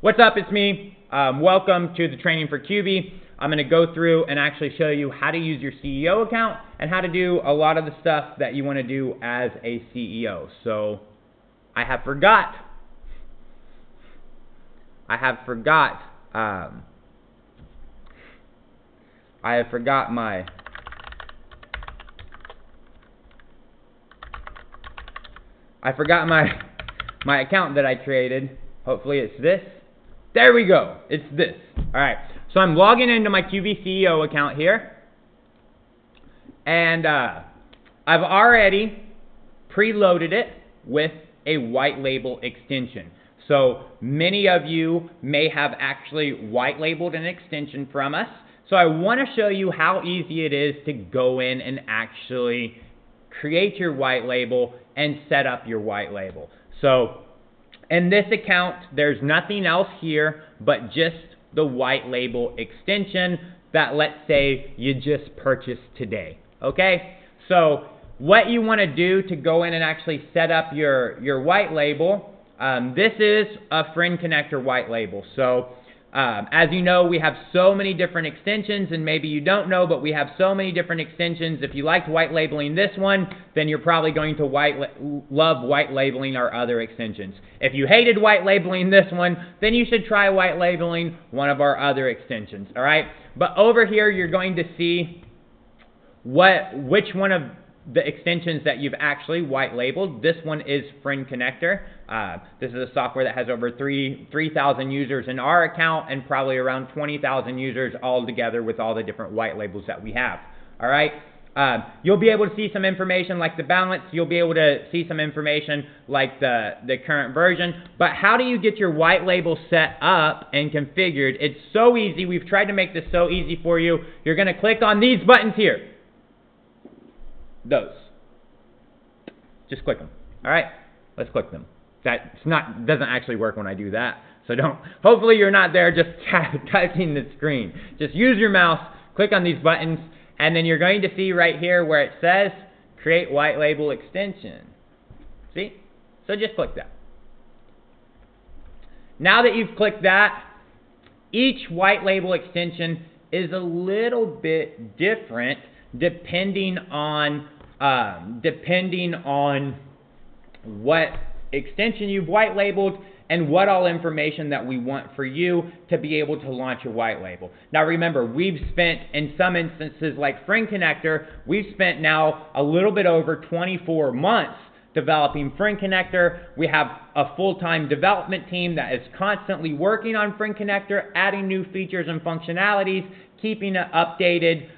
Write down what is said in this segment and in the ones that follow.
What's up? It's me. Welcome to the training for Kyubi. I'm going to go through and actually show you how to use your CEO account and how to do a lot of the stuff that you want to do as a CEO. So I have forgot my account that I created. Hopefully it's this. There we go. It's this. All right. So I'm logging into my Kyubi CEO account here. And I've already preloaded it with a white label extension. So many of you may have actually white labeled an extension from us. So I want to show you how easy it is to go in and actually create your white label and set up your white label. So in this account, there's nothing else here but just the white label extension that, let's say, you just purchased today. Okay? So what you want to do to go in and actually set up your white label, this is a friend connector white label. So as you know, we have so many different extensions, and maybe you don't know, but we have so many different extensions. If you liked white labeling this one, then you're probably going to love white labeling our other extensions. If you hated white labeling this one, then you should try white labeling one of our other extensions, all right? But over here, you're going to see which one of the extensions that you've actually white labeled. This one is Friend Connector. This is a software that has over 3,000 users in our account and probably around 20,000 users all together with all the different white labels that we have. All right. You'll be able to see some information like the balance. You'll be able to see some information like the current version. But how do you get your white label set up and configured? It's so easy. We've tried to make this so easy for you. You're going to click on these buttons here. Those. Just click them. All right? Let's click them. Doesn't actually work when I do that. So hopefully you're not there just touching the screen. Just use your mouse, click on these buttons, and then you're going to see right here where it says create white label extension. See? So just click that. Now that you've clicked that, each white label extension is a little bit different depending on what extension you've white labeled and what all information that we want for you to be able to launch your white label. Now remember, we've spent, in some instances like Friend Connector, we've spent now a little bit over 24 months developing Friend Connector. We have a full-time development team that is constantly working on Friend Connector, adding new features and functionalities, keeping it updated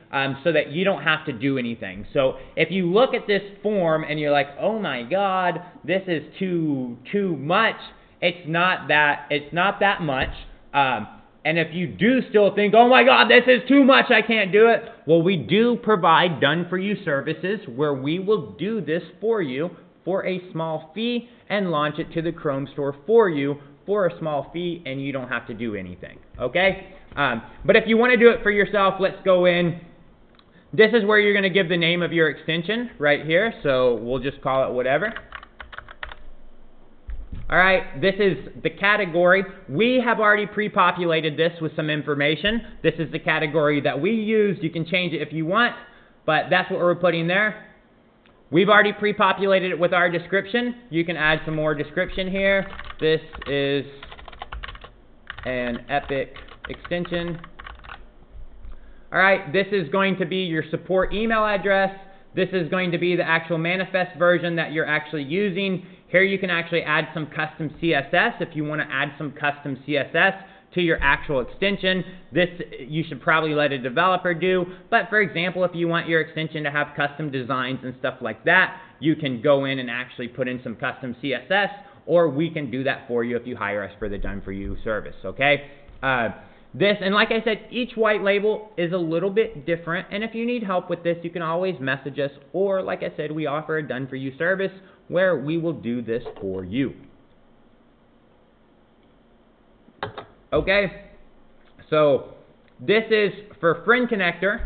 so that you don't have to do anything. So if you look at this form and you're like, oh my God, this is too much, it's not that much. And if you do still think, oh my God, this is too much, I can't do it, well, we do provide done-for-you services where we will do this for you for a small fee and launch it to the Chrome store for you for a small fee, and you don't have to do anything, okay? But if you want to do it for yourself, let's go in. This is where you're going to give the name of your extension right here, so we'll just call it whatever. All right, this is the category. We have already pre-populated this with some information. This is the category that we used. You can change it if you want, but that's what we're putting there. We've already pre-populated it with our description. You can add some more description here. This is an epic extension. All right, this is going to be your support email address. This is going to be the actual manifest version that you're actually using. Here you can actually add some custom CSS if you want to add some custom CSS to your actual extension. This you should probably let a developer do, but for example, if you want your extension to have custom designs and stuff like that, you can go in and actually put in some custom CSS, or we can do that for you if you hire us for the done-for-you service, okay? And like I said, each white label is a little bit different, and if you need help with this, you can always message us, or like I said, we offer a done-for-you service where we will do this for you. Okay, so this is for Friend Connector.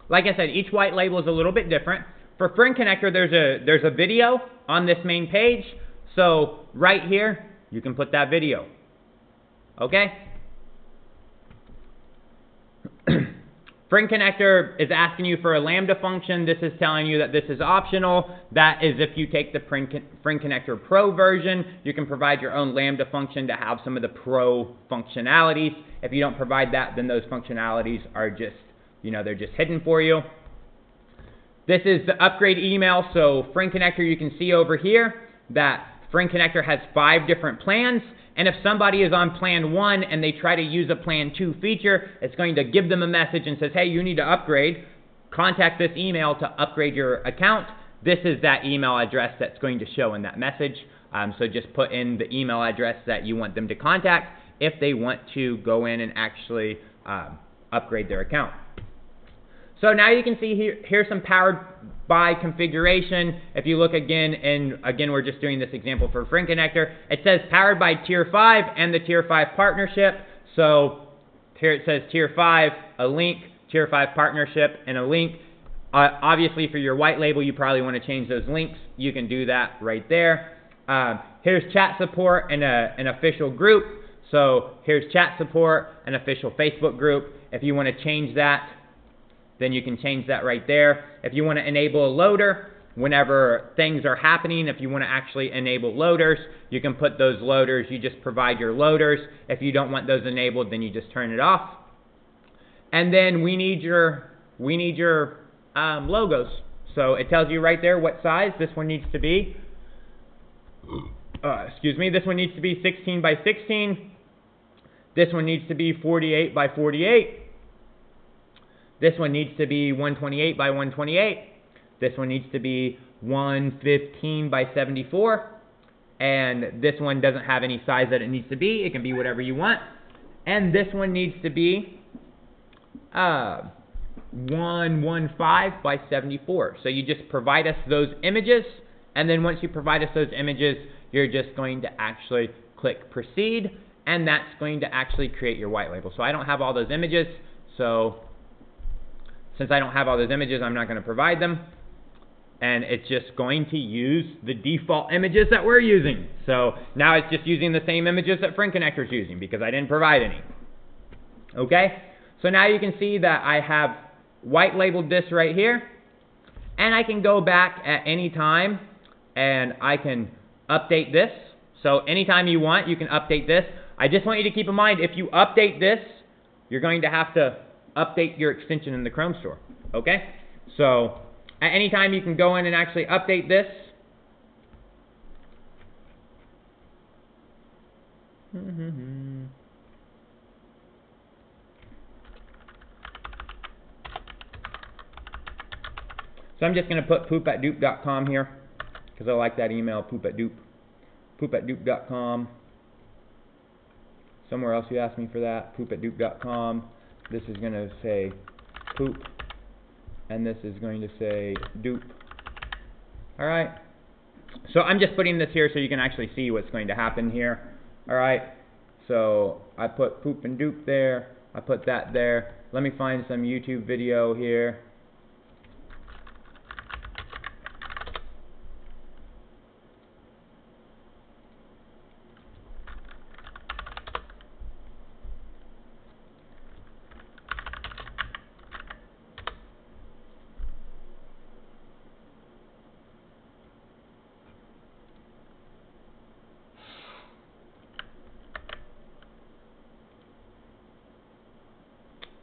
like I said, each white label is a little bit different. For friend connector, there's a video on this main page. So right here, you can put that video. Okay? Friend connector is asking you for a Lambda function. This is telling you that this is optional. That is if you take the friend connector Pro version, you can provide your own Lambda function to have some of the Pro functionalities. If you don't provide that, then those functionalities are just, they're just hidden for you. This is the upgrade email. So friend connector, you can see over here that friend connector has 5 different plans. And if somebody is on plan 1 and they try to use a plan 2 feature, it's going to give them a message and says, hey, you need to upgrade. Contact this email to upgrade your account. This is that email address that's going to show in that message. So just put in the email address that you want them to contact if they want to go in and actually upgrade their account. So now you can see here's some powered by configuration. If you look again, and again we're just doing this example for friend connector, it says powered by tier 5 and the tier 5 partnership. So here it says tier 5, a link, tier 5 partnership, and a link. Obviously for your white label, you probably want to change those links. You can do that right there. Here's chat support and an official group. So here's chat support, an official Facebook group. If you want to change that, then you can change that right there. If you want to enable a loader, whenever things are happening, if you want to actually enable loaders, you can put those loaders. You just provide your loaders. If you don't want those enabled, then you just turn it off. And then we need your logos. So it tells you right there what size this one needs to be. This one needs to be 16 by 16. This one needs to be 48 by 48. This one needs to be 128 by 128. This one needs to be 115 by 74. And this one doesn't have any size that it needs to be. It can be whatever you want. And this one needs to be 115 by 74. So you just provide us those images. And then once you provide us those images, you're just going to actually click proceed. And that's going to actually create your white label. So I don't have all those images. So since I don't have all those images, I'm not going to provide them. And it's just going to use the default images that we're using. So now it's just using the same images that friend connector is using because I didn't provide any. Okay? So now you can see that I have white labeled this right here. And I can go back at any time and I can update this. So anytime you want, you can update this. I just want you to keep in mind, if you update this, you're going to have to update your extension in the Chrome store. Okay? So at any time you can go in and actually update this. So I'm just going to put poop@dupe.com here because I like that email, poop@dupe. Poop@dupe.com. Somewhere else you asked me for that, poop@dupe.com. This is going to say poop, and this is going to say dupe. All right. So I'm just putting this here so you can actually see what's going to happen here. All right. So I put poop and dupe there. I put that there. Let me find some YouTube video here.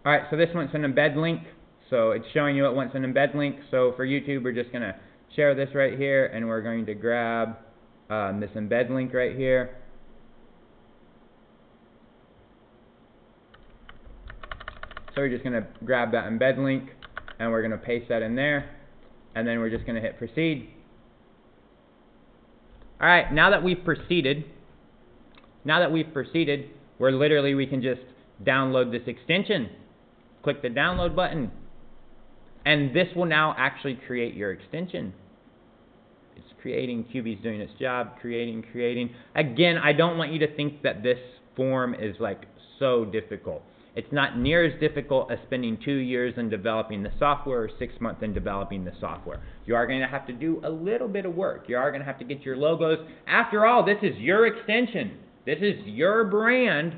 All right, so this wants an embed link. So it's showing you it wants an embed link. So for YouTube, we're just going to share this right here, and we're going to grab this embed link right here. So we're just going to grab that embed link, and we're going to paste that in there, and then we're just going to hit proceed. All right, now that we've proceeded, we can just download this extension. Click the download button, and this will now actually create your extension. It's creating. Kyubi's doing its job, creating. Again, I don't want you to think that this form is like so difficult. It's not near as difficult as spending 2 years in developing the software or 6 months in developing the software. You are going to have to do a little bit of work. You are going to have to get your logos. After all, this is your extension. This is your brand.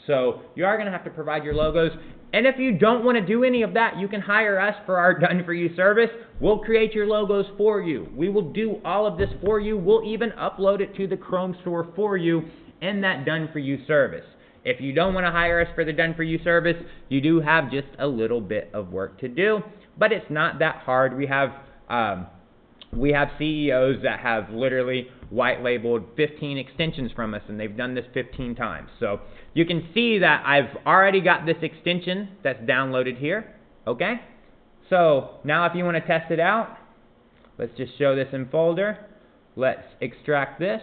So you are going to have to provide your logos. And if you don't want to do any of that, you can hire us for our done-for-you service. We'll create your logos for you. We will do all of this for you. We'll even upload it to the Chrome store for you in that done-for-you service. If you don't want to hire us for the done-for-you service, you do have just a little bit of work to do, but it's not that hard. We have CEOs that have literally white labeled 15 extensions from us, and they've done this 15 times. So you can see that I've already got this extension that's downloaded here, okay? So now if you want to test it out, let's just show this in folder. Let's extract this.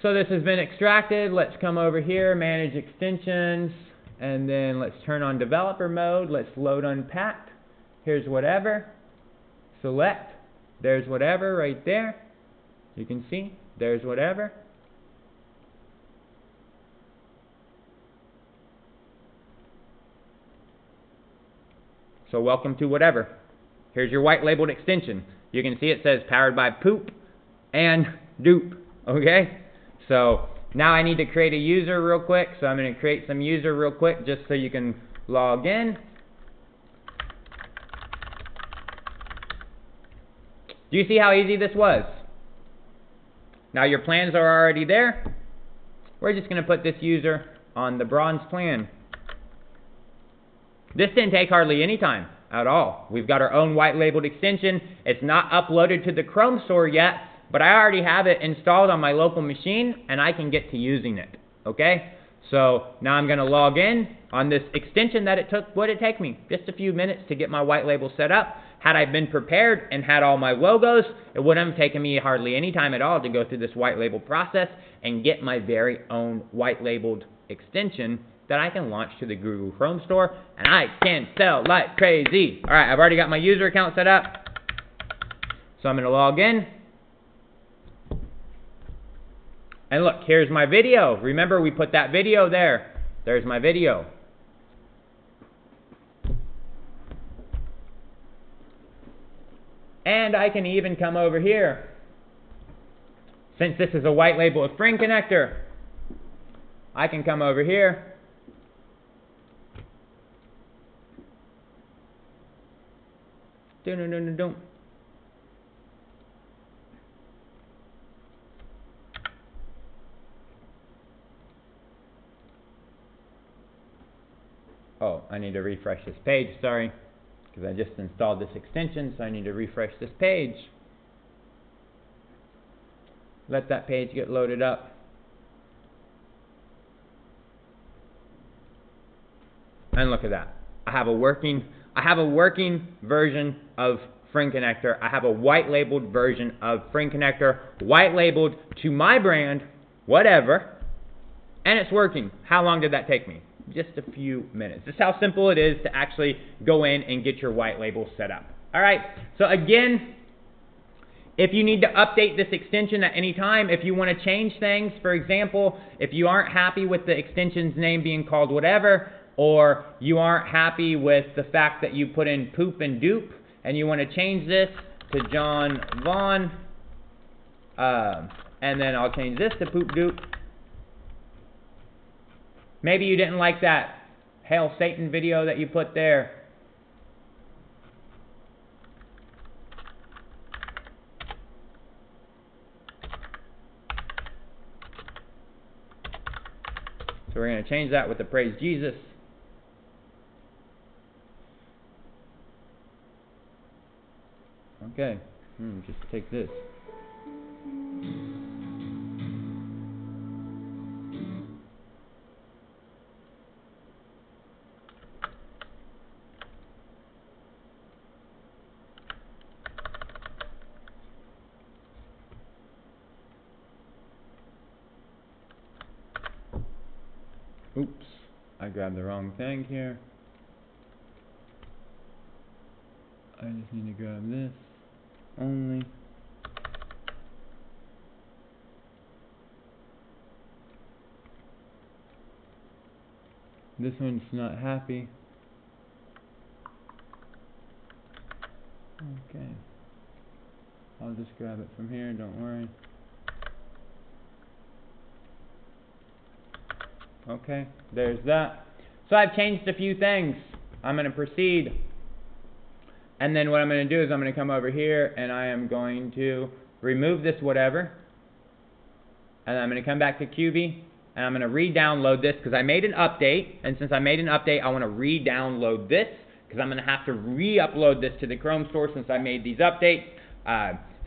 So this has been extracted. Let's come over here, manage extensions, and then let's turn on developer mode. Let's load unpacked. Here's whatever. Select. There's whatever right there. You can see. There's whatever. So welcome to whatever. Here's your white labeled extension. You can see it says powered by poop and dupe. Okay? So now I need to create a user real quick. So I'm going to create some user real quick just so you can log in. Do you see how easy this was? Now your plans are already there. We're just going to put this user on the bronze plan. This didn't take hardly any time at all. We've got our own white labeled extension. It's not uploaded to the Chrome store yet, but I already have it installed on my local machine, and I can get to using it, okay? So now I'm going to log in on this extension that what did it take me? Just a few minutes to get my white label set up. Had I been prepared and had all my logos, it wouldn't have taken me hardly any time at all to go through this white label process and get my very own white labeled extension that I can launch to the Google Chrome store, and I can sell like crazy. All right, I've already got my user account set up, so I'm going to log in. And look, here's my video. Remember, we put that video there. There's my video. And I can even come over here. Since this is a white label with Fring connector, I can come over here. Dun-dun-dun-dun-dun. Oh, I need to refresh this page, sorry, because I just installed this extension, so I need to refresh this page. Let that page get loaded up. And look at that. I have a working version of Fring connector. I have a white labeled version of Fring connector, white labeled to my brand, whatever, and it's working. How long did that take me? Just a few minutes. This is how simple it is to actually go in and get your white label set up. All right, so again, if you need to update this extension at any time, if you want to change things, for example, if you aren't happy with the extension's name being called whatever, or you aren't happy with the fact that you put in poop and dupe, and you want to change this to John Vaughn, and then I'll change this to poop dupe. Maybe you didn't like that Hail Satan video that you put there. So we're going to change that with the Praise Jesus. Okay, just take this. Oops, I grabbed the wrong thing here. I just need to grab this only. This one's not happy. Okay. I'll just grab it from here, don't worry. Okay, there's that. So I've changed a few things. I'm going to proceed. And then what I'm going to do is I'm going to come over here and I am going to remove this whatever. And I'm going to come back to Kyubi and I'm going to re-download this because I made an update. And since I made an update, I want to re-download this because I'm going to have to re-upload this to the Chrome store since I made these updates.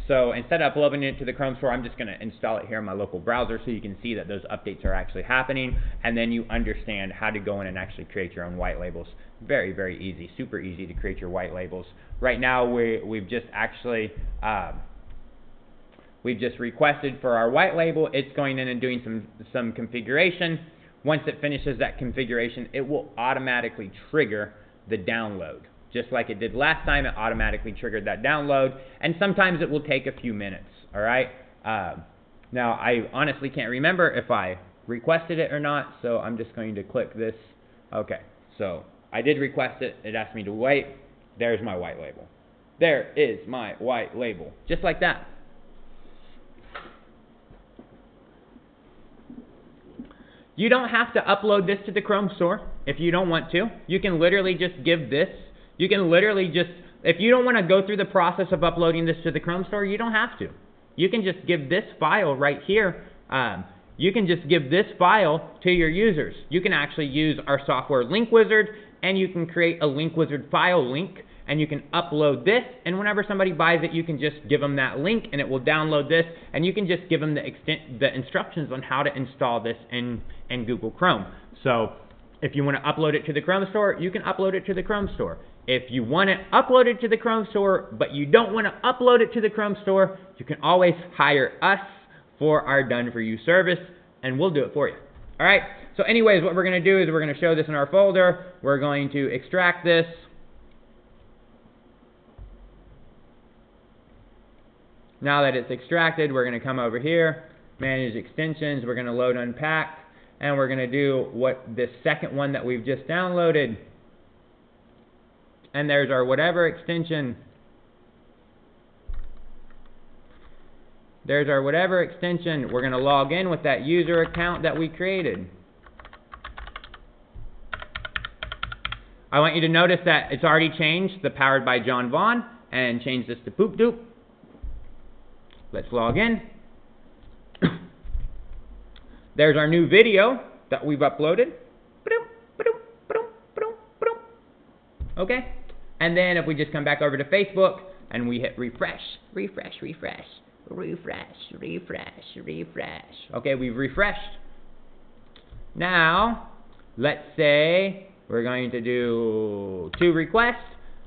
So instead of uploading it to the Chrome store, I'm just going to install it here in my local browser so you can see that those updates are actually happening. And then you understand how to go in and actually create your own white labels. Very, very easy. Super easy to create your white labels. Right now, we've just actually... we've just requested for our white label. It's going in and doing some configuration. Once it finishes that configuration, it will automatically trigger the download. Just like it did last time, it automatically triggered that download. And sometimes it will take a few minutes, all right? Now, I honestly can't remember if I requested it or not, so I'm just going to click this. Okay, so I did request it. It asked me to wait. There's my white label. There is my white label, just like that. You don't have to upload this to the Chrome store if you don't want to. You can literally just give this. You can literally just, if you don't want to go through the process of uploading this to the Chrome store, you don't have to. You can just give this file right here. You can just give this file to your users. You can actually use our software link wizard, and you can create a link wizard file link, and you can upload this, and whenever somebody buys it, you can just give them that link, and it will download this, and you can just give them the instructions on how to install this in Google Chrome. So if you want to upload it to the Chrome store, you can upload it to the Chrome store. If you want it uploaded to the Chrome store, but you don't want to upload it to the Chrome store, you can always hire us for our done-for-you service, and we'll do it for you. All right? So anyways, what we're going to do is we're going to show this in our folder. We're going to extract this. Now that it's extracted, we're going to come over here, manage extensions. We're going to load unpack, and we're going to do what this second one that we've just downloaded. And there's our whatever extension. There's our whatever extension. We're going to log in with that user account that we created. I want you to notice that it's already changed the powered by John Vaughn and change this to Poop Doop. Let's log in. There's our new video that we've uploaded. Okay? And then if we just come back over to Facebook and we hit refresh, refresh, refresh, refresh, refresh, refresh. Okay, we've refreshed. Now, let's say we're going to do 2 requests.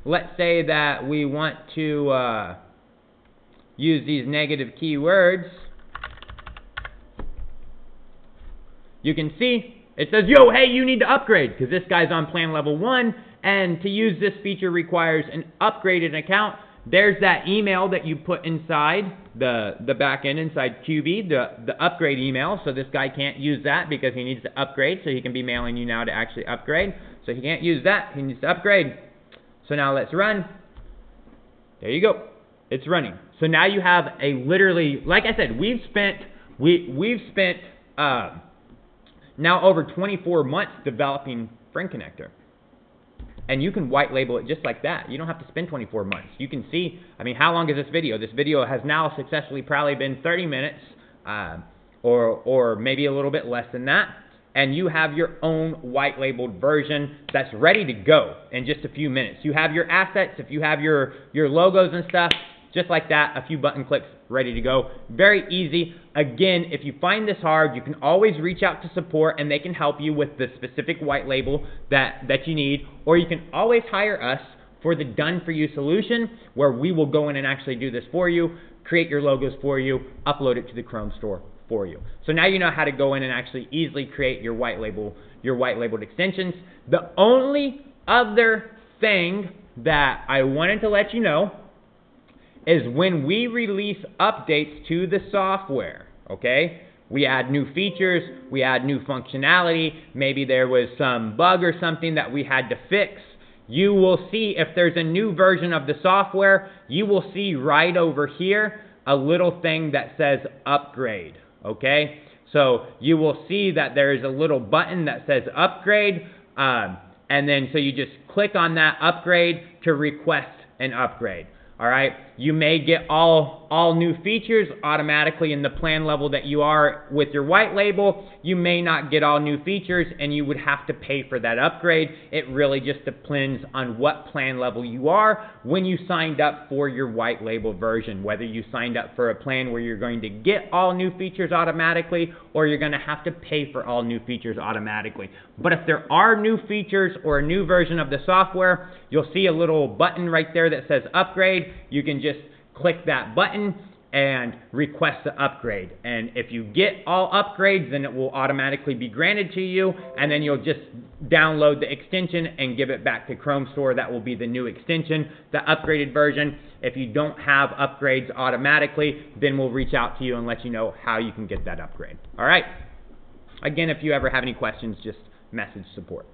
Let's say that we want to use these negative keywords. You can see it says, yo, hey, you need to upgrade because this guy's on plan level 1. And to use this feature requires an upgraded account. There's that email that you put inside the back end inside Kyubi, the upgrade email. So this guy can't use that because he needs to upgrade. So he can be mailing you now to actually upgrade. So he can't use that. He needs to upgrade. So now let's run. There you go. It's running. So now you have a literally, like I said, we've spent now over 24 months developing Friend Connector. And you can white label it just like that. You don't have to spend 24 months. You can see, I mean, how long is this video? This video has now successfully probably been 30 minutes or maybe a little bit less than that. And you have your own white labeled version that's ready to go in just a few minutes. You have your assets, if you have your logos and stuff, just like that, a few button clicks, ready to go. Very easy. Again, if you find this hard, you can always reach out to support and they can help you with the specific white label that you need. Or you can always hire us for the done-for-you solution where we will go in and actually do this for you, create your logos for you, upload it to the Chrome store for you. So now you know how to go in and actually easily create your white labeled extensions. The only other thing that I wanted to let you know is when we release updates to the software, okay? we add new features, we add new functionality, maybe there was some bug or something that we had to fix. You will see if there's a new version of the software, you will see right over here a little thing that says upgrade, okay? So you will see that there's a little button that says upgrade, and then so you just click on that upgrade to request an upgrade. All right, you may get all new features automatically in the plan level that you are with your white label. You may not get all new features and you would have to pay for that upgrade. It really just depends on what plan level you are when you signed up for your white label version, whether you signed up for a plan where you're going to get all new features automatically or you're going to have to pay for all new features automatically. But if there are new features or a new version of the software, you'll see a little button right there that says upgrade. You can just click that button and request the upgrade. And if you get all upgrades, then it will automatically be granted to you, and then you'll just download the extension and give it back to Chrome Store. That will be the new extension, the upgraded version. If you don't have upgrades automatically, then we'll reach out to you and let you know how you can get that upgrade. All right. Again, if you ever have any questions, just message support.